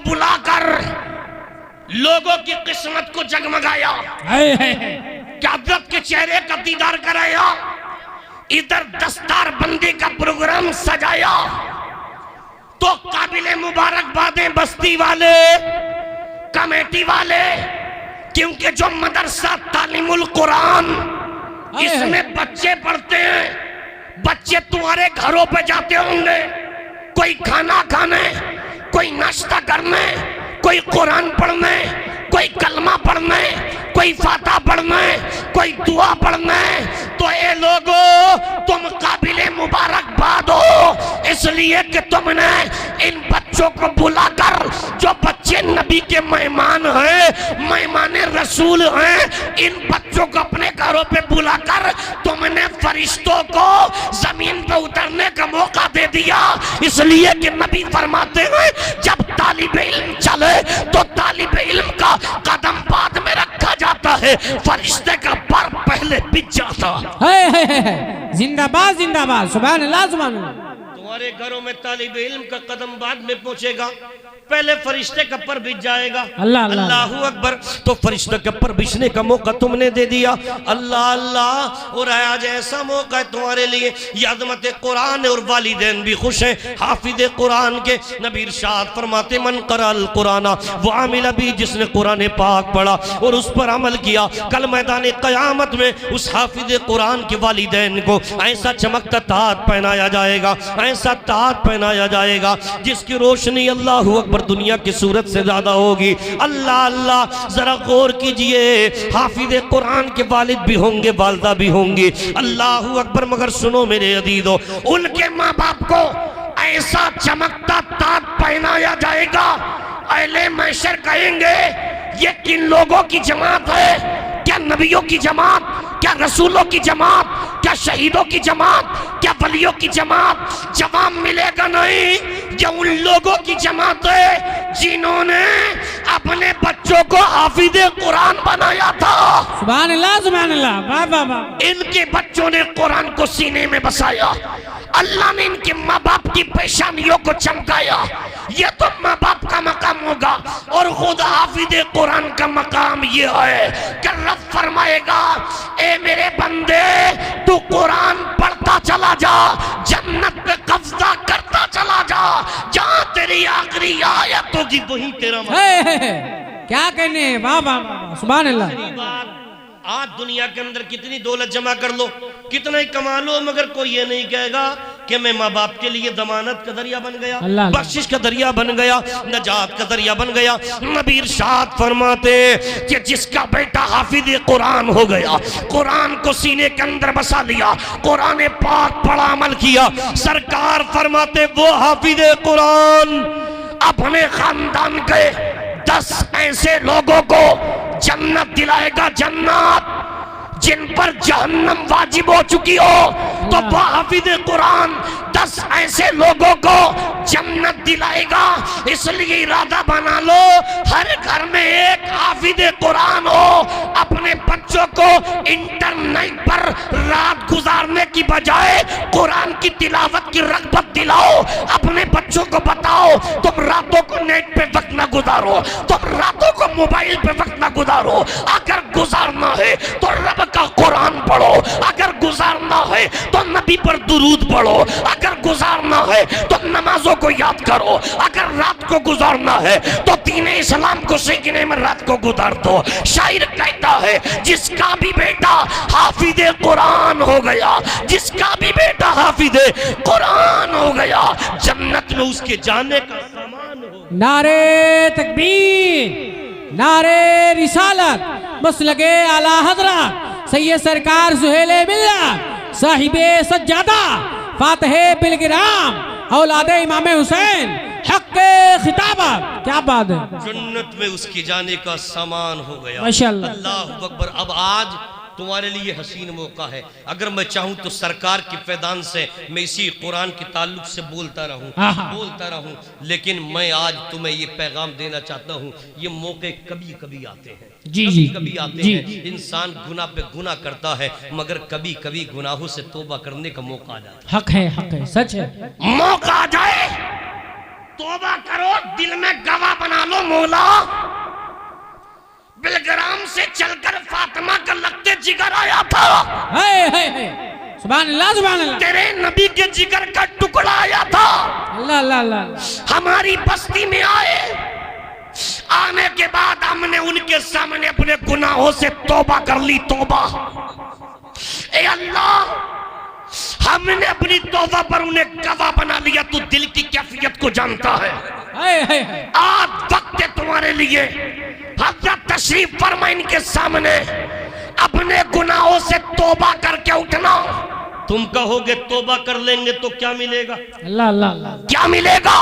बुलाकर लोगों की किस्मत को जगमगाया, क़यादत के चेहरे का दीदार कराया, इधर दस्तार बंदी का प्रोग्राम सजाया, तो काबिले मुबारकबादें बस्ती वाले, कमेटी वाले, क्योंकि जो मदरसा तालीमुल कुरान इसमें बच्चे पढ़ते हैं, बच्चे तुम्हारे घरों पे जाते होंगे, कोई खाना खाने, कोई नाश्ता करने, कोई कुरान पढ़ने, कोई कलमा पढ़ने, कोई फाता पढ़ने, कोई दुआ पढ़ने। तो ये लोगों तुम काबिले मुबारकबाद हो, इसलिए कि तुमने इन बच्चों को बुलाकर, जो बच्चे नबी के मेहमान हैं, मेहमान रसूल हैं, इन बच्चों को अपने घरों पे बुलाकर तुमने फरिश्तों को जमीन पे उतरने का मौका दे दिया। इसलिए कि नबी फरमाते हैं जब तालिब इल्म चले तो तालिब इल्म का कदम बाद में रखा जाता है, फरिश्ते का पर पहले बिछ जाता है। जिंदाबाद जिंदाबाद, सुभान अल्लाह सुभान अल्लाह। तुम्हारे घरों में तालिब इल्म का कदम बाद में पहुंचेगा, पहले फरिश्ते का पर बिछ जाएगा। अल्लाह अल्लाह अल्लाहू अकबर। तो फरिश्ते के पर बिछने का मौका तुमने दे दिया। अल्लाह अल्लाह। और आज ऐसा मौका है तुम्हारे लिए, ये अज़मत कुरान है और वालिदैन भी खुश हैं हाफिज कुरान के। नबी इरशाद फरमाते मन क़राअल कुरान व अमिल बिही, जिसने कुरान पाक पढ़ा और उस पर अमल किया, कल मैदान क़यामत में उस हाफिज कुरान के वालिदैन को ऐसा चमकता ताज पहनाया जाएगा, ऐसा ताज पहनाया जाएगा जिसकी रोशनी अल्लाहू अकबर दुनिया की सूरत से ज्यादा होगी। अल्लाह अल्लाह। जरा गौर कीजिए, हाफिज कुरान के वालिद भी होंगे, वालदा भी होंगी। अल्लाहू अकबर। मगर सुनो मेरे अजीजों, उनके माँ बाप को ऐसा चमकता ताज पहनाया जाएगा। अहले महशर कहेंगे ये किन लोगों की जमात है? क्या नबियों की जमात? क्या रसूलों की जमात? क्या शहीदों की जमात? क्या वलियों की जमात? जवाब मिलेगा नहीं। ये उन लोगों की जमात है जिन्होंने अपने बच्चों को हाफिज कुरान बनाया था। सुभान अल्लाह सुभान अल्लाह। वाह वाह वाह। इनके बच्चों ने कुरान को सीने में बसाया। अल्लाह ने इनके माँ बाप की पेशानियों को चमकाया। ये तो माँ बाप का मकाम होगा, और खुद हाफिज कुरान का मकाम ये है कि रब फरमाएगा ए मेरे बंदे तू कुरान पढ़ता चला जा, जन्नत पे कब्जा करता चला जा, जहाँ तेरी आखिरी आयत होगी वही तेरा क्या कहने। वाह वाह वाह, सुभान अल्लाह। आज दुनिया के अंदर कितनी दौलत जमा कर लो, कितना ही कमा लो, मगर कोई ये नहीं कहेगा कि मैं माँ बाप के लिए दमानत का दरिया बन गया, बख्शिश का दरिया बन गया, नजात का दरिया बन गया। नबी इरशाद फरमाते कि जिसका बेटा हाफिज कुरान हो गया, कुरान को सीने के अंदर बसा लिया, कुरान पाक पढ़ा अमल किया, सरकार फरमाते वो हाफिज कुरान अपने खानदान के 10 ऐसे लोगों को जन्नत दिलाएगा। जन्नत जिन पर जहन्नम वाजिब हो चुकी हो, तो वह हाफिज कुरान 10 ऐसे लोगों को जन्नत दिलाएगा। इसलिए इरादा बना लो हर घर में एक हाफिज कुरान हो। अपने बच्चों को इंटरनेट पर रात गुजारने की बजाय कुरान की तिलावत की रग़बत दिलाओ। अपने बच्चों को बताओ तुम रातों को नेट पे वक्त ना गुजारो, तुम रातों को मोबाइल पे वक्त ना गुजारो। अगर गुजारना है तो रब का कुरान पढ़ो, अगर गुजारना है तो नबी पर दुरूद पढ़ो, अगर गुजारना है तो नमाजों को याद करो, अगर रात को गुजारना है तो दीन इस्लाम को सीखने में रात को गुजार दो। शायर कहता है जिसका भी बेटा हाफिज कुरान हो गया, जिसका भी बेटा हाफिज कुरान हो गया, जन्नत में उसके जाने का सामान हो। नारे तकबीर, नारे रिसालत, मसलके आला हज़रत सैयद सरकार सुहेले बिल्ला साहिबे सज्जादा फातहे बिलगिराम औलादे इमाम हुसैन हक़्क़े खिताबत। क्या बात है। जन्नत में उसके जाने का सामान हो गया। माशाअल्लाह। अल्लाहु अकबर। अब आज तुम्हारे लिए हसीन मौका है। अगर मैं चाहूँ तो सरकार के फैदान से मैं इसी कुरान के ताल्लुक से बोलता रहूँ, लेकिन मैं आज तुम्हें ये पैगाम देना चाहता हूँ, ये मौके कभी कभी आते हैं, कभी आते हैं। इंसान गुनाह पे गुनाह करता है, मगर कभी कभी गुनाहों से तौबा करने का मौका आ जाता है। हक है, सच है। मौका आ जाए तौबा करो, दिल में गवाह बना लो मौला, बिलग्राम से चलकर फातिमा का लगते जिगर आया था। सुभान अल्लाह, सुभान अल्लाह। तेरे नबी के जिगर का टुकड़ा आया था। अल्लाह अल्लाह अल्लाह। हमारी बस्ती में आए, आने के बाद हमने उनके सामने अपने गुनाहों से तौबा कर ली। तौबा, ए अल्लाह, हमने अपनी तौबा पर उन्हें गवाह बना लिया। तू दिल की कैफियत को जानता है। आज वक्त है तुम्हारे लिए, हज़रत तशरीफ फरमा इनके सामने, अपने गुनाहों से तौबा करके उठना। तुम कहोगे तौबा कर लेंगे तो क्या मिलेगा? अल्लाह अल्लाह अल्लाह। क्या मिलेगा?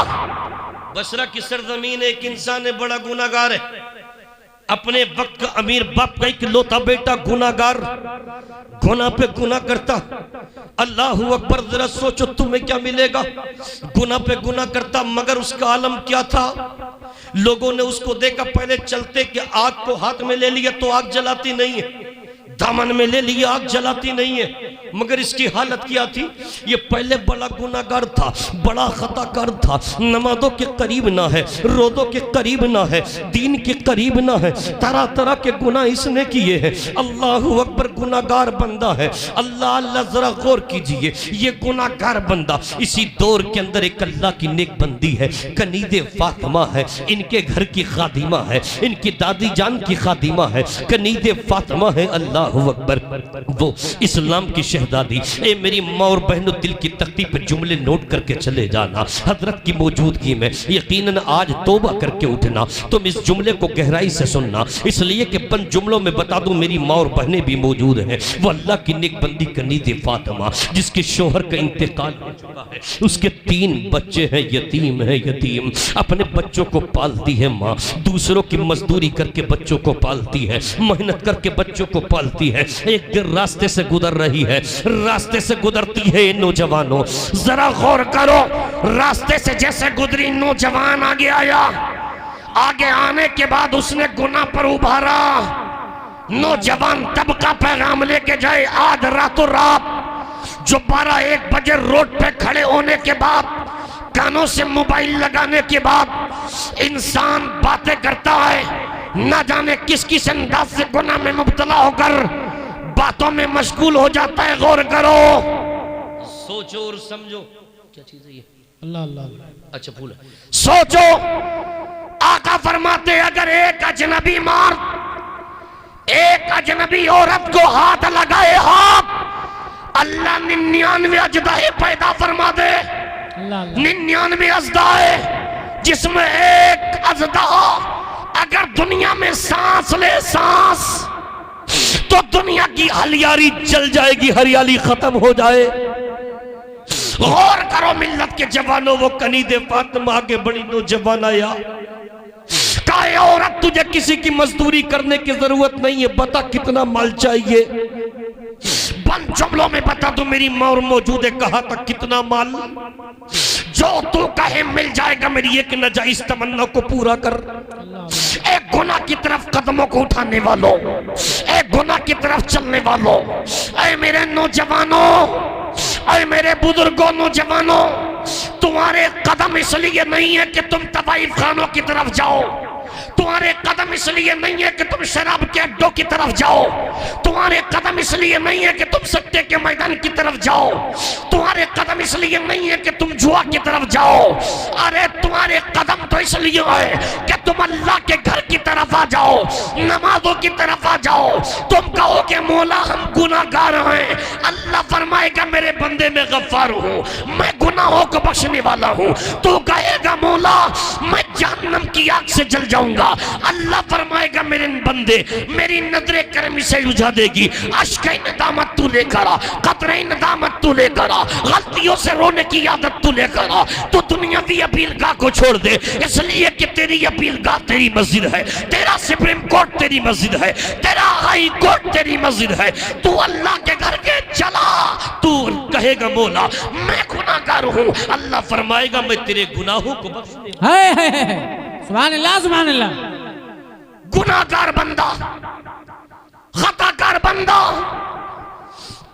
बसरा की सरजमीन एक इंसान है, बड़ा गुनाहगार है, अपने वक्त का अमीर बाप का इकलौता बेटा गुनाहगार, गुनाह पे गुनाह करता। अल्लाहू अकबर, जरा सोचो तुम्हें क्या मिलेगा? गुनाह पे गुनाह करता, मगर उसका आलम क्या था? लोगों ने उसको देखा, पहले चलते कि आग को हाथ में ले लिया तो आग जलाती नहीं है, दामन में ले लिया आग जलाती नहीं है, मगर इसकी हालत क्या थी? ये पहले बड़ा गुनाहगार था, बड़ा खताकार था, नमाजों के करीब ना है, रोज़ों के करीब ना है, दीन के करीब ना है, तरह तरह के गुनाह इसने किए हैं। अल्लाहू अकबर, गुनाहगार बंदा है। अल्लाह अल्लाह, जरा गौर कीजिए, ये गुनाहगार बंदा, इसी दौर के अंदर एक अल्लाह की नेक बंदी है, कनीदे फातिमा है, इनके घर की खादिमा है, इनकी दादी जान की खादिमा है, कनीदे फातिमा है। अल्लाहू अकबर, वो इस्लाम की शहजादी। ए मेरी माँ और बहनों, दिल की तख्ती पर जुमले नोट करके चले जाना। हजरत की मौजूदगी में यकीनन आज तौबा करके उठना। तुम इस जुमले को गहराई से सुनना, इसलिए कि 5 जुमलों में बता दूं, मेरी माँ और बहनें भी मौजूद हैं। वो अल्लाह की नेक बंदी कनीज़े फातिमा, जिसके शोहर का इंतकाल हो चुका है, उसके 3 बच्चे हैं, यतीम है। यतीम अपने बच्चों को पालती है माँ, दूसरों की मजदूरी करके बच्चों को पालती है, मेहनत करके बच्चों को पालती है। एक रास्ते से गुजर रही है, रास्ते से गुजरती है। नौजवानों जरा गौर करो, रास्ते से जैसे गुजरी, नौजवान आगे आया, आगे आने के बाद उसने गुनाह पर उभारा। नौजवान तब का पैगाम लेके जाए, आज रातों रात जो 12-1 बजे रोड पे खड़े होने के बाद, कानों से मोबाइल लगाने के बाद इंसान बातें करता है, ना जाने किस किस अंदाज से गुनाह में मुब्तला होकर बातों में मशगूल हो जाता है। गौर करो, सोचो और समझो। क्या चीज है ये? अल्लाह अल्लाह। अच्छा भूल, सोचो। आका फरमाते, अगर एक अजनबी मर्द एक अजनबी औरत को हाथ लगाए, हाथ, अल्लाह 99 अजदाए पैदा फरमा दे। 99 अजदाए, जिसमें एक अजदा अगर दुनिया में सांस ले, सांस, तो दुनिया की हरियाली जल जाएगी, हरियाली खत्म हो जाए। गौर करो मिल्लत के जवानों, वो कनीदे फातिमा के बड़ी नौजवान आया, कहा औरत तुझे किसी की मजदूरी करने की जरूरत नहीं है, बता कितना माल चाहिए? 5 जुमलों में बता दो, मेरी माँ और मौजूद है, कहा था कितना माल? जो तू कहे मिल जाएगा, मेरी एक नाजायज तमन्ना को पूरा कर। एक गुनाह की तरफ कदमों को उठाने वालों, एक गुनाह की तरफ चलने वालों, ऐ मेरे नौजवानों, ऐ मेरे बुजुर्गों, नौजवानों, तुम्हारे कदम इसलिए नहीं है कि तुम तवाइफ खानों की तरफ जाओ, तुम्हारे कदम इसलिए नहीं है कि तुम शराब के अड्डों की तरफ जाओ, तुम्हारे कदम इसलिए नहीं है कि तुम सत्ते के मैदान की तरफ जाओ, तुम्हारे कदम इसलिए नहीं है कि तुम जुआ की तरफ जाओ। अरे तुम्हारे कदम तो इसलिए है कि तुम अल्लाह के घर की तरफ आ जाओ, नमाजों की तरफ आ जाओ। तुम कहोगे मौला हम गुनाहगार हैं, अल्लाह फरमाएगा मेरे बंदे में गफ्फार हूँ, मैं गुनाहों को बख्शने वाला हूँ। तू कहेगा मौला मैं जहन्नम की आग से जल जाऊंगा, अल्लाह फरमाएगा मेरे बंदे मेरी नजरे करम से उझा देगी, अश्क नदामत तू लेकर आ, कतरे नदामत तू लेकर आ, गलतियों से रोने की आदत तू लेकर आ। तो दुनियावी अपीलगाह को छोड़ दे, इसलिए कि तेरी अपीलगाह तेरी मस्जिद है, तेरा सुप्रीम कोर्ट तेरी मस्जिद है, तेरा हाई कोर्ट तेरी मस्जिद है। तू अल्लाह के घर के चला, तू कहेगा मौला मैं गुनाहगार हूँ, अल्लाह फरमाएगा मैं तेरे गुनाहों को बख्श दूंगा। सुभान अल्लाह, सुभान अल्लाह। गुनाहगार बंदा, खताकार बंदा,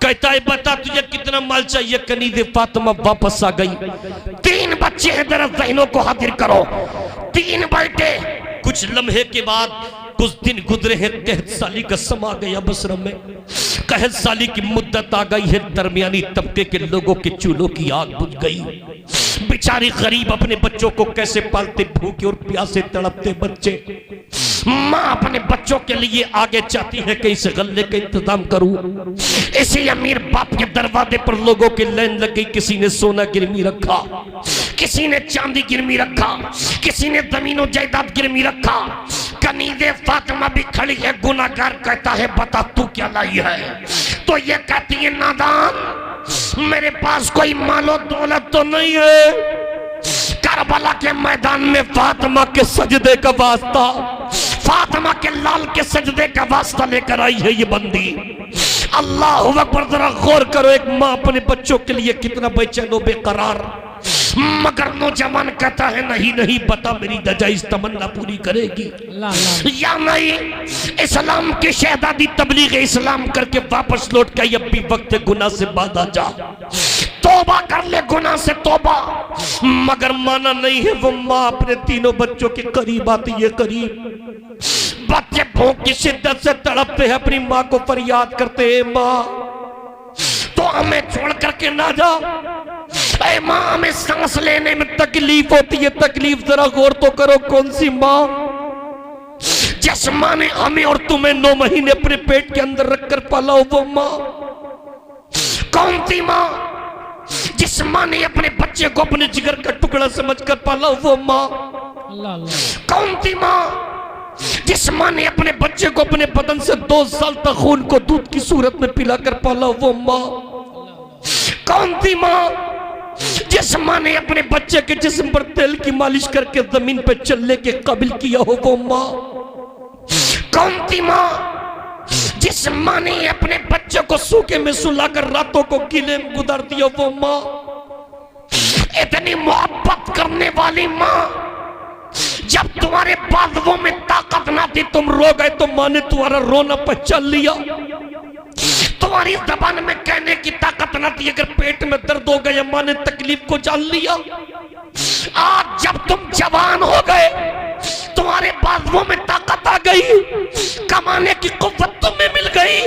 कहता है बता तुझे कितना माल चाहिए। कनीज़े फातिमा वापस आ गई। 3 बच्चे हैं, जरा ज़हनों को हाजिर करो। 3 बेटे। कुछ लम्हे के बाद कुछ दिन गुजरे हैं, कहत साली का समा गया बसरा में। कहत साली की मुद्दत आ गई है। दरमियानी तबके के लोगों के चूल्हों की आग बुझ गई। बेचारे गरीब अपने बच्चों को कैसे पालते, भूखे और प्यासे तड़पते बच्चे। माँ अपने बच्चों के लिए आगे चाहती है कि इस गल्ले का इंतजाम करूं। इसी अमीर बाप के दरवाजे पर लोगों की लाइन लग गई। किसी ने सोना गिरवी रखा, किसी ने चांदी गिरवी रखा, किसी ने जमीनों जायदाद गिरवी रखा। कनीज़े फातिमा भी खड़ी है। गुनाहगार कहता है बता तू क्या लाई है? तो ये कहती है नादान, मेरे पास कोई मालो दौलत तो नहीं है। करबला के मैदान में फातिमा के सजदे का वास्ता, फातिमा के लाल के सजदे का वास्ता लेकर आई है ये बंदी। अल्लाह अकबर। जरा गौर करो, एक माँ अपने बच्चों के लिए कितना बेचैन बेकरार। मगर नौजवान कहता है नहीं नहीं, बता मेरी जायज तमन्ना पूरी करेगी या नहीं। इस्लाम की शहजादी तबलीग इस्लाम करके वापस लौट के अब भी वक्त गुनाह से बाध आ जा, तौबा कर ले गुनाह से तौबा। मगर माना नहीं है वो माँ अपने 3 बच्चों के करीब आती है। करीब बच्चे भूख की शिद्दत से तड़पते हैं, अपनी माँ को फरियाद करते हैं, माँ तो हमें छोड़ करके ना जा। ऐ माँ हमें सांस लेने में तकलीफ होती है। तकलीफ जरा गौर तो करो, कौन सी माँ जिस माँ ने हमें और तुम्हें 9 महीने अपने पेट के अंदर रखकर पाला हो, वो माँ कौन सी माँ जिस माँ ने अपने बच्चे को अपने जिगर का टुकड़ा समझकर पाला हो, वो माँ कौन सी माँ जिस माँ ने अपने बच्चे को अपने बदन से 2 साल तक खून को दूध की सूरत में पिलाकर पाला, वो माँ कौन सी माँ जिस माँ ने अपने बच्चे के जिस्म पर तेल की मालिश करके जमीन पर चलने के काबिल किया हो, वो माँ कौन सी माँ जिस माँ ने अपने बच्चे को सूखे में सुलाकर रातों को गीले में गुजार दिया, वो माँ इतनी मोहब्बत करने वाली माँ। जब तुम्हारे बाजुओं में ताकत ना थी, तुम रो गए तो माँ ने तुम्हारा रोना पहचान लिया। तुम्हारी जबान में कहने की ताकत ना थी, अगर पेट में दर्द हो गया माँ ने तकलीफ को जान लिया। आज जब तुम जवान हो गए, तुम्हारे बाजुओं में ताकत आ गई, कमाने की कुव्वत तुम्हें मिल गई,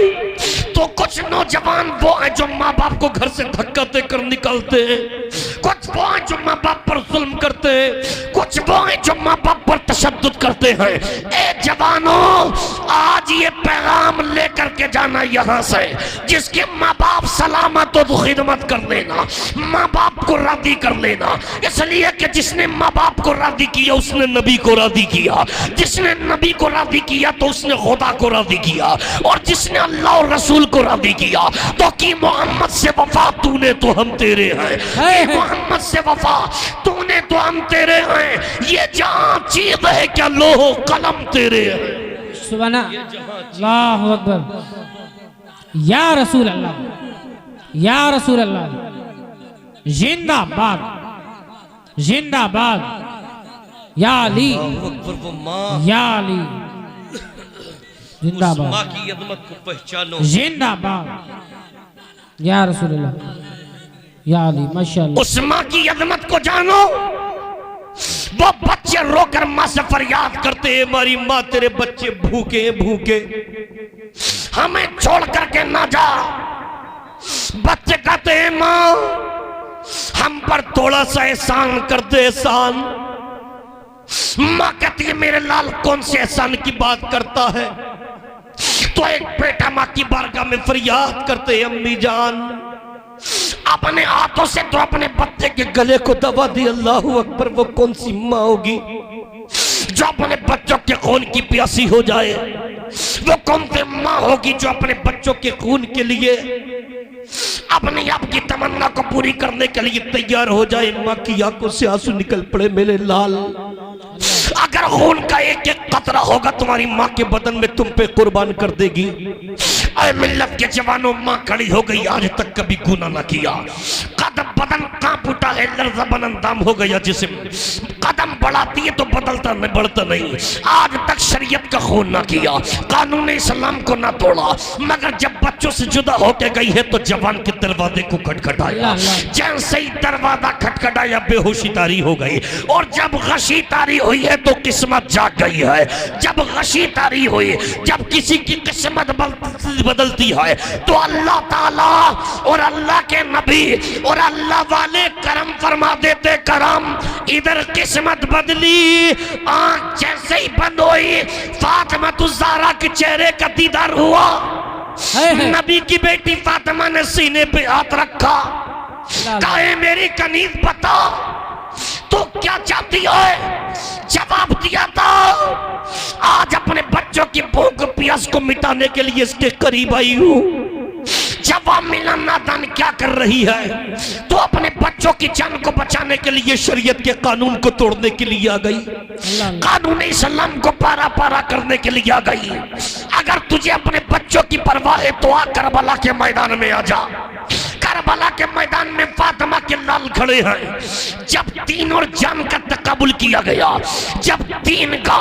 तो कुछ नौजवान वो है जो माँ बाप को घर से धक्का देकर निकालते हैं, कुछ वो है जो माँ बाप पर जुल्म करते हैं, कुछ वो है जो माँ बाप पर तशद्दुद करते हैं। ए जवानों, आज ये पैगाम लेकर के जाना यहाँ से, जिसके माँ बाप सलामत हो तो खिदमत कर लेना, माँ बाप को राजी कर लेना। इसलिए कि जिसने माँ बाप को राजी किया उसने नबी को राजी किया, जिसने नबी को राजी किया तो उसने खुदा को राजी किया, और जिसने अल्लाह और रसूल को राजी किया तो कि मोहम्मद से वफा तूने तो हम तेरे हैं, मोहम्मद से वफा तूने तो हम तेरे हैं। ये जहां चीज है क्या लोहो कलम तेरे हैं। सुभान अल्लाह अकबर। या रसूल अल्लाह, या रसूल अल्लाह, जिंदाबाद जिंदाबाद। या अली, या अली जिंदाबाद। माँ की अज़मत को पहचानो, जिंदाबाद। या रसूल अल्लाह, या अली, माशाअल्लाह। उस माँ की अज़मत को जानो। वो बच्चे रोकर माँ से फरियाद करते हैं, हमारी माँ तेरे बच्चे भूखे भूखे, हमें छोड़ करके ना जा। बच्चे कहते हैं माँ हम पर थोड़ा सा एहसान कर दे, एहसान। माँ कहती है मेरे लाल कौन से एहसान की बात करता है। तो एक बेटा माँ की बारगाह में फरियाद करते हैं, अम्मी जान अपने हाथों से तो अपने बच्चे के गले को दबा दी। अल्लाह अकबर। वो कौन सी माँ होगी जो अपने बच्चों के खून की प्यासी हो जाए? वो कौन सी माँ होगी जो अपने बच्चों के खून के लिए अपने आप की तमन्ना को पूरी करने के लिए तैयार हो जाए? माँ की आंखों से आंसू निकल पड़े मेरे लाल। अगर खून का एक एक कतरा होगा तुम्हारी माँ के बदन में तुम पे कुर्बान कर देगी। ऐ मिल्लत के जवानों, माँ खड़ी हो गई, आज तक कभी गुनाह ना किया, कदम बदन कांप उठा है, लर्ज़ा बनंदाम हो गया जिस्म, कदम बढ़ाती है तो बदल बढ़ता नहीं। आज तक शरीयत का खून ना किया, कानून इस्लाम को ना तोड़ा, मगर जब बच्चों से जुदा होके गई है तो जवान के दरवाजे को खटखटाया। जैसे ही दरवाजा खटखटाया बेहोशी तारी हो गई, और जब गशी तारी हुई है तो किस्मत जाग गई है। जब गशी तारी हुई, जब किसी की किस्मत बदलती है तो अल्लाह ताला और अल्लाह के नबी और अल्लाह वाले करम फरमा देते। करम इधर किस्मत बदली, आंख जैसे ही बंद हुई फातिमा ज़हरा के चेहरे का दीदार हुआ। नबी की बेटी फातिमा ने सीने पे हाथ रखा, कहे मेरी कनीज बता तो क्या चाहती है? जवाब दिया था, आज अपने बच्चों की भूख प्यास को मिटाने के लिए इसके करीब आई हूँ। जवाब मिला नादान क्या कर रही है? तो अपने बच्चों की जान को बचाने के लिए शरीयत के कानून को तोड़ने के लिए आ गई, कानून इस्लाम को पारा पारा करने के लिए आ गई। अगर तुझे अपने बच्चों की परवाह है तो आ करबला के मैदान में आ जा। करबला के मैदान में फातिमा के लाल खड़े हैं। जब दीन और जान का तकाबुल किया गया, जब दीन का,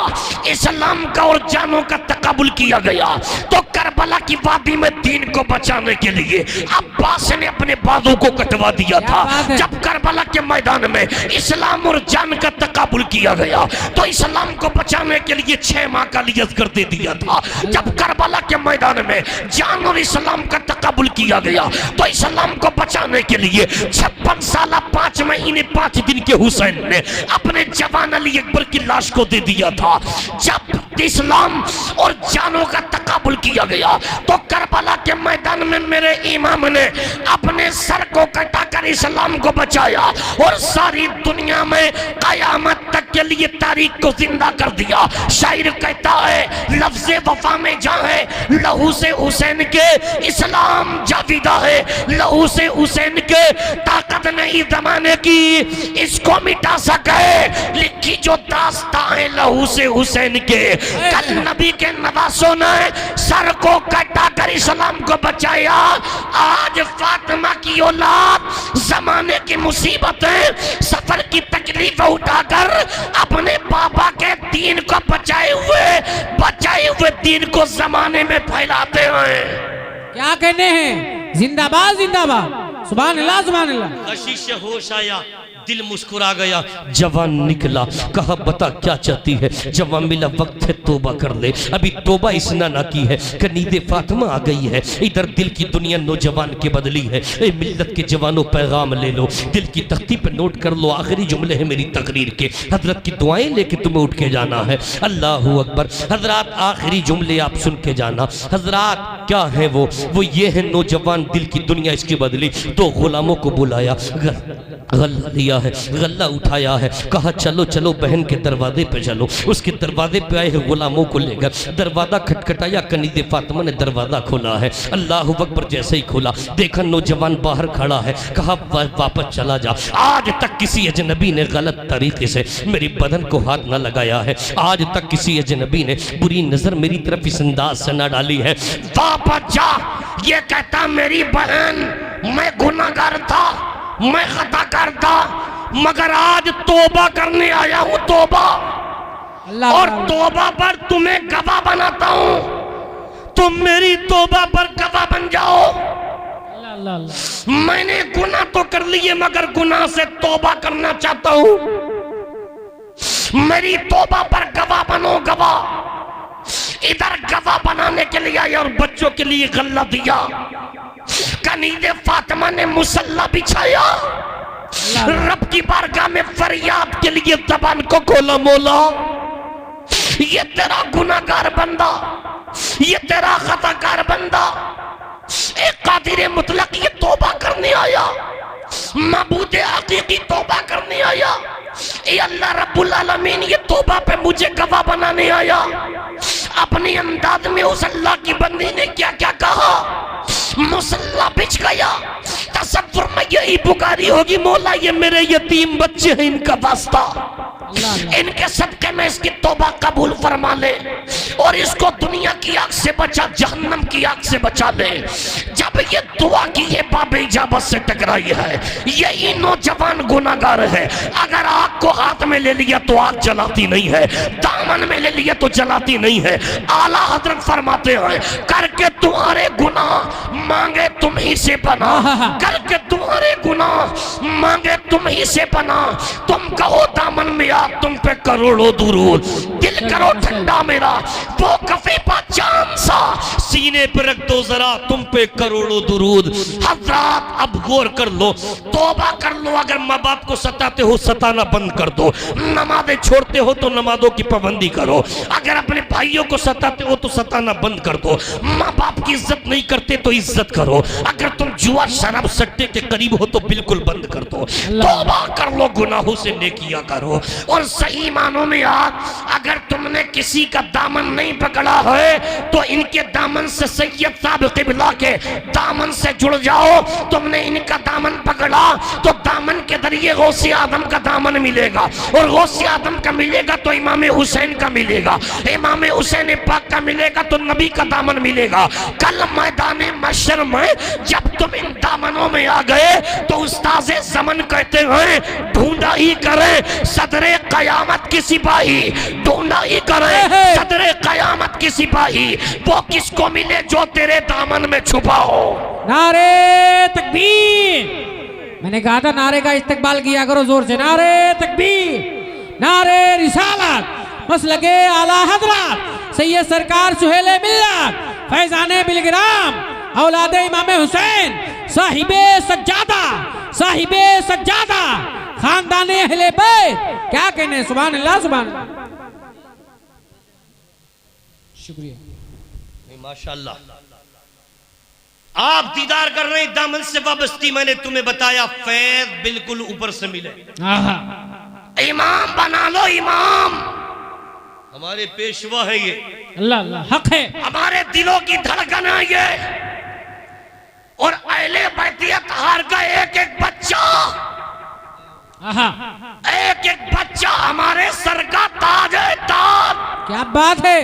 इस्लाम का और जानों का तकाबुल किया गया, तो करबला की वादी में दीन को बचाने के लिए अब्बास ने अपने बाजू को कटवा दिया था। जब करबला के मैदान में इस्लाम और जान का तकाबुल किया गया तो इस्लाम को बचाने के लिए 6 माह का लियत कर दे दिया था। जब करबला के मैदान में जान और इस्लाम का तकाबुल किया गया तो इस्लाम को बचाने के लिए 56 साल 5 महीने 5 दिन के हुसैन ने अपने जवान अली अकबर की लाश को दे दिया था। जब इस्लाम और जानों का तकाबुल किया गया तो करबला के मैदान में मेरे इमाम ने अपने सर को कटाकर इस्लाम को बचाया और सारी दुनिया में कयामत तक के लिए तारीख को जिंदा कर दिया। शायर कहता है लफ्ज़े वफा में जहाँ है लहू से हुसैन के इस्लाम जाविदा है, लहू से हुसैन के ताकत नहीं जमाने की इसको मिटा सके। लिखी जो दास्तां है लहू से हुसैन के, कल नबी के नवासों ने सर को कटाकर इस्लाम को बचाया। आज फातिमा की औलाद जमाने की मुसीबतें, सफर की तकलीफें उठाकर अपने बाबा के दीन को बचाए हुए दीन को जमाने में फैलाते हैं। क्या कहने हैं? जिंदाबाद जिंदाबाद, सुभान अल्लाह सुभान अल्लाह। गशी से होश आया, दिल मुस्कुरा गया, जवान निकला, कहा बता क्या चाहती है? जवान मिला वक्त है तोबा कर ले, अभी तोबा इसने ना की है, कनीदे फातिमा आ गई है। इधर दिल की दुनिया नौजवान के बदली है। ए मिल्लत के जवानों पैगाम ले लो, दिल की तख्ती पे नोट कर लो, आखिरी जुमले हैं मेरी तकरीर के, हजरत की दुआएं लेके तुम्हें उठ के जाना है। अल्लाहू अकबर। हजरात आखिरी जुमले आप सुन के जाना। हजरात क्या है वो ये है नौजवान दिल की दुनिया इसकी बदली। तो गुलामों को बुलाया, गल्ला लिया है, गल्ला उठाया है, कहा चलो चलो बहन के दरवाजे पे चलो। उसके दरवाजे पे आए हैं गुलामों को लेकर, दरवाजा खटखटाया, कनीदे फातिमा ने दरवाजा खोला है। अल्लाह अकबर। जैसे ही खोला देखा नौजवान बाहर खड़ा है, कहा वापस चला जा, आज तक किसी अजनबी ने गलत तरीके से मेरी बदन को हाथ न लगाया है, आज तक किसी अजनबी ने बुरी नजर मेरी तरफ इस अंदाज से न डाली है। वापस जा। ये कहता मेरी बहन मैं गुनाहगार था, मैं खता करता, मगर आज तोबा करने आया हूं, तोबा। और तोबा पर तुम्हें गवाह बनाता हूं, तुम मेरी तोबा पर गवाह बन जाओ। मैंने गुनाह तो कर लिए मगर गुनाह से तोबा करना चाहता हूं, मेरी तोबा पर गवाह बनो, गवाह। इधर गवाह बनाने के लिए आया और बच्चों के लिए गल्ला दिया। कनीदे फातिमा ने मुसल्ला बिछाया, रब की बारगाह में फरियाद के लिए ज़बान को खोला, मौला ये तेरा गुनाहगार बंदा, ये तेरा खताकार बंदा, एक कादिर मुतलक ये तौबा करने आया, माबूद हकीकी तौबा करने आया। ए अल्लाह रब्बुल आलमीन ये तौबा पे मुझे गवाह बनाने आया। अपने अंदाज में उस अल्लाह की बंदी ने क्या क्या कहा, मुसल्ला बिछ गया। तसव्वुर में यही पुकारी होगी, मौला ये मेरे यतीम बच्चे हैं, इनका वास्ता इनके सदके में इसकी तौबा कबूल फरमा ले और इसको दुनिया की आग से बचा, जहन्नम की आग से बचा ले। जब ये दुआ की ये बाबे इजाबत से टकराई है, यही नौजवान गुनाहगार है। अगर आग को हाथ में ले लिया तो आग जलाती नहीं है, दामन में ले लिया तो जलाती नहीं है। आला हजरत फरमाते हैं, करके तुम्हारे गुनाह मांगे तुम ही से पना, करके तुम्हारे गुनाह मांगे तुम ही से पना। तुम कहो दामन में आग, तुम पे करोड़ों दुरूद, दिल करो ठंडा मेरा वो कफे पा चांद सा, सीने पे रख दो जरा तुम पे करोड़ों दुरूद। हजरात अब गौर कर लो, तौबा कर लो। अगर माँ बाप को सताते हो सताना बंद कर दो, नमाज़ें छोड़ते हो तो नमाजों की पाबंदी करो। अगर अपने भाइयों को सताते हो तो सताना बंद कर दो। माँ बाप की इज्जत नहीं करते तो इज्जत करो। अगर तुम जुआ शराब सट्टे के करीब हो तो बिल्कुल बंद कर दो। तौबा कर लो, गुनाहों से नेकियां करो। और सही मानों में आज अगर तुमने किसी का दामन नहीं पकड़ा है तो इनके दामन से, सैयद साहब क़िबला के दामन से जुड़ जाओ। तुमने इनका दामन पकड़ा तो दामन के जरिए गौसे आदम का दामन मिलेगा, और गौसे आदम का मिलेगा तो इमाम हुसैन का मिलेगा, इमाम हुसैन पाक का मिलेगा तो नबी का दामन मिलेगा। कल मैदान महशर में जब तुम इन दामनों में आ गए तो उस्ताज़े ज़मन कहते हैं, ढूंढा ही करे सदरे क़यामत की सिपाही, ढूंढा ही करे सदरे क़यामत की सिपाही, वो किसको मिले जो तेरे दामन में छुपा हो। नारे तकबीर, मैंने कहा था नारे का इस्तेमाल किया करो जोर से। नारे तकबीर, नारे रिसालत, मसलके आला हजरत सैयद सरकार सुहेले मिल्लत फैजाने बिलगिराम औलादे इमाम हुसैन साहिबे सज्जादा, साहिबे सज्जादा खानदाने अहले बैत। क्या कहने, सुभान अल्लाह सुभान अल्लाह। शुक्रिया माशाअल्लाह। आप दीदार कर रहे हैं, दामन से वाबस्ती मैंने तुम्हें बताया, फैज बिल्कुल ऊपर से मिले। इमाम बना लो, इमाम हमारे पेशवा है ये, अल्लाह अल्लाह हक है, हमारे दिलों की धड़कन है ये। और अहले बैतियत हार का एक एक बच्चा, एक एक बच्चा हमारे सर का ताज है, ताज। क्या बात है।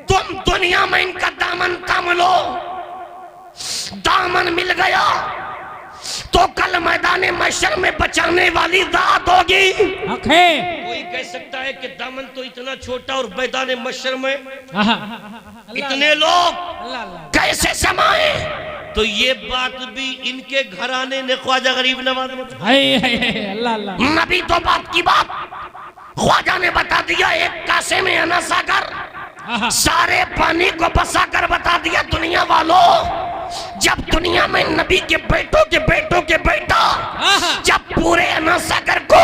तुम दुनिया में इनका दामन थाम लो, दामन मिल गया तो कल मैदान महशर में बचाने वाली रात होगी। कोई कह सकता है कि दामन तो इतना छोटा और मैदान महशर में इतने लोग कैसे समाए, तो ये बात भी इनके घराने ने ख्वाजा गरीब नवाज ने, नबी तो बात की बात ख्वाजा ने बता दिया। एक कासे में अनासा कर सारे पानी को बसा कर बता दिया, दुनिया वालों जब दुनिया में नबी के बेटों के बेटों के बेटा जब पूरे अनासागर को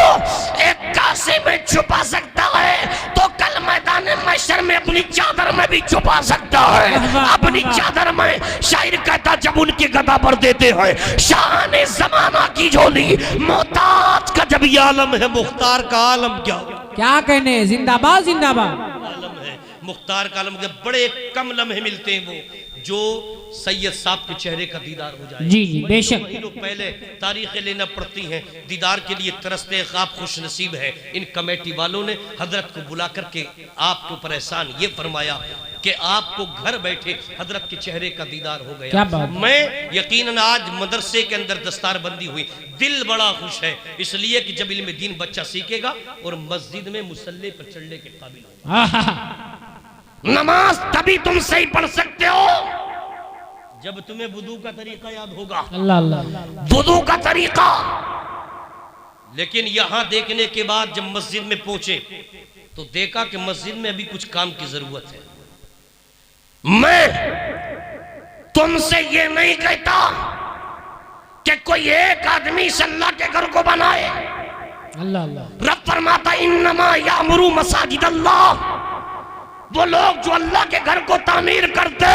एक कासे में छुपा सकता है तो कल मैदान महशर में अपनी चादर में भी छुपा सकता है। अपनी चादर में शायर कहता जब उनके गदा पर देते हैं शान जमाना की झोली, मोहताज का जब ये आलम है, मुख्तार का आलम क्या कहने, जिंदाबाद जिंदाबाद। मुख्तार का आलम के बड़े कम लम्हे मिलते हैं वो जो सैयद साहब के चेहरे का दीदार हो जाए। जी जी बेशक। लोग पहले तारीखें लेना पड़ती हैं, दीदार के लिए तरसते आप खुश नसीब है। इन कमेटी वालों ने हजरत को बुला करके आपके ऊपर एहसान ये फरमाया कि आपको घर बैठे हजरत के चेहरे का दीदार हो गया। मैं यकीनन आज मदरसे के अंदर दस्तारबंदी हुई, दिल बड़ा खुश है, इसलिए कि जब इल्म दीन बच्चा सीखेगा और मस्जिद में मुसल्ले पर चढ़ने के काबिल होगा। नमाज तभी तुम सही पढ़ सकते हो जब तुम्हें वुदू का तरीका याद होगा। अल्लाह अल्लाह, वुदू का तरीका। लेकिन यहां देखने के बाद जब मस्जिद में पहुंचे तो देखा कि मस्जिद में अभी कुछ काम की जरूरत है। मैं तुमसे ये नहीं कहता कि कोई एक आदमी अल्लाह के घर को बनाए। अल्लाह अल्लाह। रब फरमाता इन्नमा यामुरु मसाजिद अल्लाह, वो लोग जो अल्लाह के घर को तामीर करते,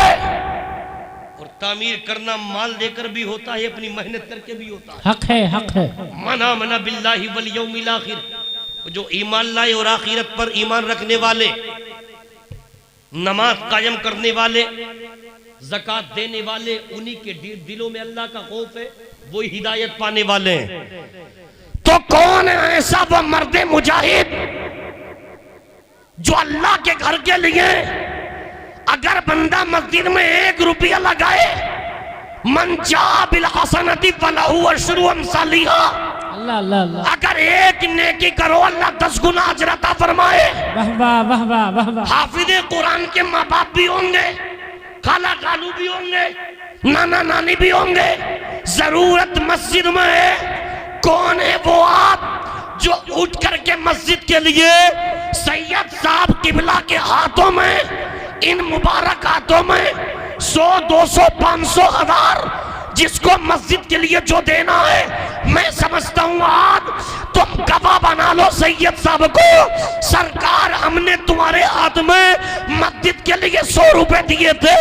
और तामीर करना माल देकर भी होता है, अपनी मेहनत करके भी होता है। हक है, हक है। मना बिल्लाहि वल यौमिल आखिर, जो ईमान लाए और आखिरत पर ईमान रखने वाले, नमाज कायम करने वाले, ज़कात देने वाले, उन्हीं के दिलों में अल्लाह का खौफ है, वही हिदायत पाने वाले हैं। तो कौन है ऐसा वो मर्द मुजाहिद जो अल्लाह के घर के लिए अगर बंदा मस्जिद में 1 रुपया लगाए, मन जा बिल हसनती फलहु अशरु अमसालिहा, अल्लाह अल्लाह अल्लाह, अगर 1 नेकी करो अल्लाह 10 गुना अजर अता फरमाए। वाह वाह वाह वाह वाह वाह। हाफिज़े कुरान के माँ बाप भी होंगे, खाला खालू भी होंगे, नाना नानी भी होंगे, जरूरत मस्जिद में है। कौन है वो आप जो उठ करके मस्जिद के लिए सैयद साहब किबला के हाथों में, इन मुबारक हाथों में 100, 200, 500, 1000 जिसको मस्जिद के लिए जो देना है, मैं समझता हूँ आज तुम गवाह बना लो सैयद साहब को, सरकार हमने तुम्हारे हाथ में मस्जिद के लिए 100 रुपए दिए थे,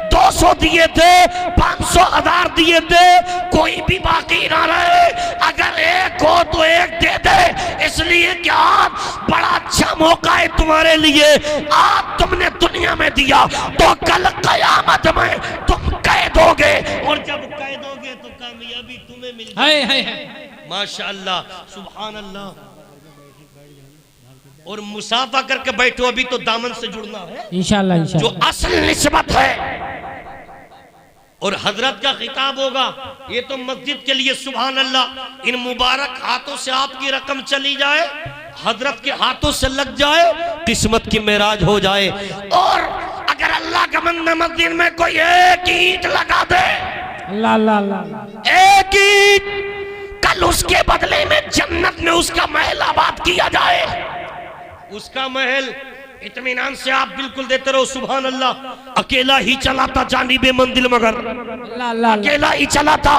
200 दिए थे, 500, 1000 दिए थे, कोई भी बाकी ना रहे। अगर 1 हो तो 1 दे दे, इसलिए कि आज बड़ा अच्छा मौका है तुम्हारे लिए। आज तुमने दुनिया में दिया तो कल कयामत में तुम कह दोगे, और जब कह दोगे तो कामयाबी तुम्हें मिल जाएगी। माशाअल्लाह, सुभान अल्लाह। और मुसाफा करके बैठो, अभी तो दामन से जुड़ना है इंशाअल्लाह जो इंशाअल्लाह। असल निस्बत है। और हजरत का खिताब होगा, ये तो मस्जिद के लिए सुभान अल्लाह। इन मुबारक हाथों से आपकी रकम चली जाए, हजरत के हाथों से लग जाए, किस्मत की मेराज हो जाए। और अगर अल्लाह का बंदा मस्जिद में कोई 1 ईंट लगा दे, अल्लाह अल्लाह अल्लाह, 1 ईंट, कल उसके बदले में जन्नत में उसका महल आबाद किया जाए। उसका महल इत्मीनान से आप बिल्कुल देते रहो, सुभान अल्लाह। अकेला ही चला था जानिबे मंजिल मगर, अल्लाह अल्लाह, अकेला ही चला था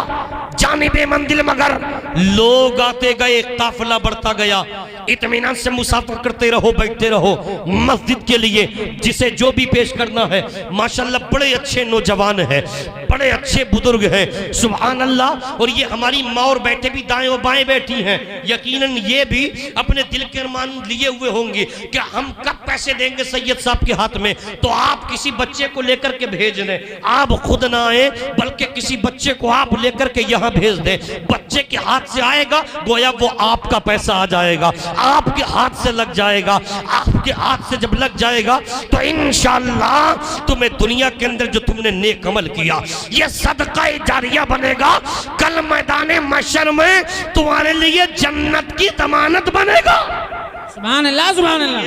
जानिबे मंजिल मगर, लोग आते गए, काफिला बढ़ता गया। इत्मीनान से मुसाफिर करते रहो, बैठते रहो मस्जिद के लिए, जिसे जो भी पेश करना है। माशाल्लाह बड़े अच्छे नौजवान हैं, बड़े अच्छे बुजुर्ग हैं, सुभान अल्लाह। और ये हमारी माँ और बेटे भी दाएं और बाएं बैठी हैं, यकीनन ये भी अपने दिल के अरमान लिए हुए होंगे कि हम कब पैसे देंगे सैयद साहब के हाथ में। तो आप किसी बच्चे को लेकर के भेज दें, आप खुद ना आए बल्कि किसी बच्चे को आप लेकर के यहाँ भेज दें। बच्चे के हाथ से आएगा, गोया वो आपका पैसा आ जाएगा, आपके हाथ से लग जाएगा। आपके हाथ से जब लग जाएगा तो इंशाअल्लाह तुम्हें दुनिया के अंदर जो तुमने नेक अमल किया, ये सदका जारिया बनेगा। कल मैदान महशर में तुम्हारे लिए जन्नत की जमानत बनेगा। सुभान अल्लाह सुभान अल्लाह,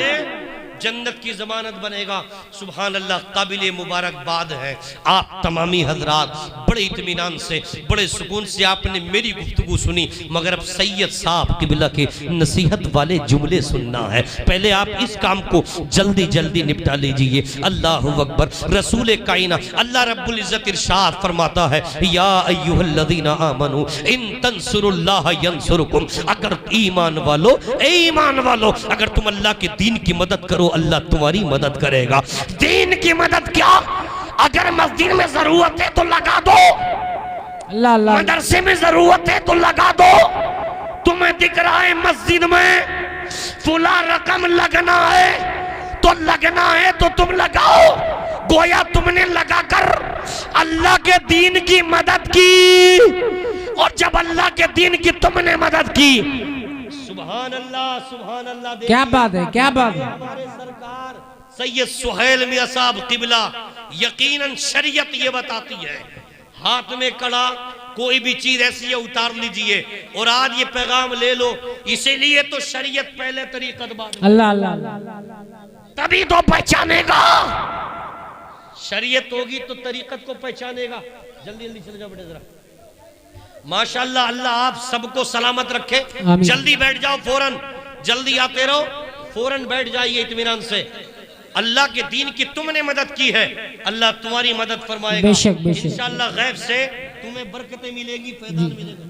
जन्नत की जमानत बनेगा, सुभान अल्लाह। काबिल मुबारकबाद है आप तमामी हजरात, बड़े इत्मीनान से, बड़े सुकून से आपने मेरी गुफ्तगू सुनी। मगर अब सैयद साहब किबला के नसीहत वाले जुमले सुनना है। पहले आप इस काम को जल्दी जल्दी निपटा लीजिए। अल्लाहु अकबर। रसूल कायना अल्लाह रब्बुल इज्जत इरशाद फरमाता है, या अय्युहल्लज़ीना आमनू इन तंसुरुल्लाह यंसुरुकुम, अगर ईमान वालो, ए ईमान वालो, अगर तुम अल्लाह के दीन की मदद करो अल्लाह तुम्हारी मदद करेगा। दीन की मदद क्या, अगर मस्जिद में जरूरत है तो लगा दो, अल्लाह अल्लाह, मदरसे में जरूरत है तो लगा दो। तुम्हें दिख रहा है मस्जिद में फुला रकम लगना है तो लगना है तो तुम लगाओ, गोया तुमने लगाकर अल्लाह के दीन की मदद की। और जब अल्लाह के दीन की तुमने मदद की, सुभान अल्लाह सुभान अल्लाह। क्या बात है, क्या बात है। हमारे सरकार सैयद सुहेल मियां साहब किबला, यकीनन शरीयत ये बताती है, हाथ में कड़ा कोई भी चीज ऐसी है उतार लीजिए। और आज ये पैगाम ले लो, इसीलिए तो शरीयत पहले तरीकत बाद, अल्लाह अल्लाह, तभी तो पहचानेगा। शरीयत होगी तो तरीकत को पहचानेगा। जल्दी जल्दी चले जाओ बेटे जरा। माशाअल्लाह, अल्लाह आप सबको सलामत रखे। जल्दी बैठ जाओ, फौरन जल्दी आते रहो, फौरन बैठ जाइए इत्मीनान से। अल्लाह के दीन की तुमने मदद की है, अल्लाह तुम्हारी मदद फरमाएगा इंशाअल्लाह। गैब से तुम्हें बरकतें मिलेगी, फैज़ान मिलेगा,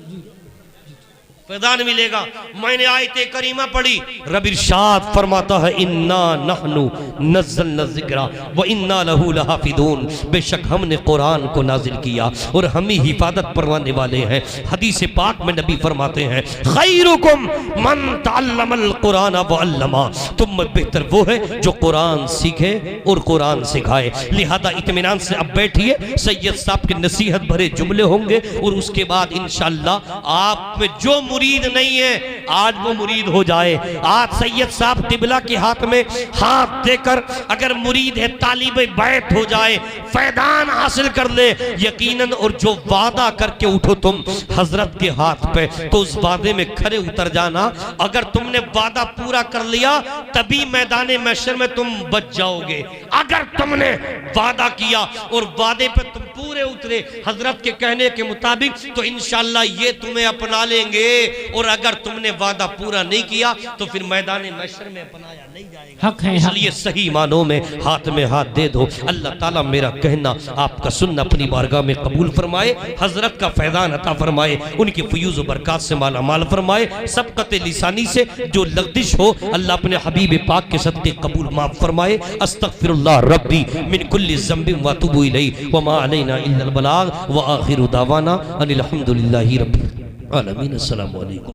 फैज़ान मिलेगा। मैंने आयते करीमा पढ़ी, रब इरशाद फरमाता है, इन्ना नहनु नज़्ज़लना ज़िक्रा व इन्ना लहू लहाफ़िज़ून, बेशक हमने कुरान को नाजिल किया और हम ही हिफाजत करवाने वाले हैं। हदीस पाक में नबी फरमाते हैं, खैरुकुम मन तअल्लमल कुरान व अल्लमा, तुम में बेहतर वो है जो कुरान सीखे और कुरान सिखाए। लिहाजा इत्मीनान से अब बैठिए, सैयद साहब के नसीहत भरे जुमले होंगे और उसके बाद इंशाअल्लाह आप में जो मुरीद नहीं है, आज वो मुरीद हो जाए। आज सैयद साहब तिबला के हाथ में हाथ देकर अगर मुरीद है तालिब बैत हो जाए, फैदान हासिल कर ले यकीनन, और जो वादा करके उठो तुम हजरत के हाथ पे, तो उस वादे में खरे उतर जाना। अगर तुमने वादा पूरा कर लिया तभी मैदान महशर में तुम बच जाओगे। अगर तुमने वादा किया और वादे पे तुम पूरे उतरे हजरत के कहने के मुताबिक, तो इंशाअल्लाह ये तुम्हें अपना लेंगे। और अगर तुमने वादा पूरा नहीं किया तो फिर मैदान महशर में अपनाया नहीं जाएगा। हक है, इसलिए सही मानों में हाथ दे दो। अल्लाह ताला मेरा कहना आपका सुनना अपनी बारगाह में कबूल फरमाए, हजरत का फैदान अता फरमाए, उनकी फयूज़ बरकत से माला माल फरमाए। सबकत लिसानी से जो लग़्ज़िश हो अल्लाह अपने हबीब पाक के सदक़े कबूल माफ फरमाए। अस्तग़फिरुल्लाह रब्बी मिन कुल्लि ज़ंबिन व अतूबु इलैहि व मा अलैना इल्लल बलाग व आखिरु दावाना अनिल हम्दुलिल्लाहि रब्बिल आलमीन। अस्सलामु अलैकुम।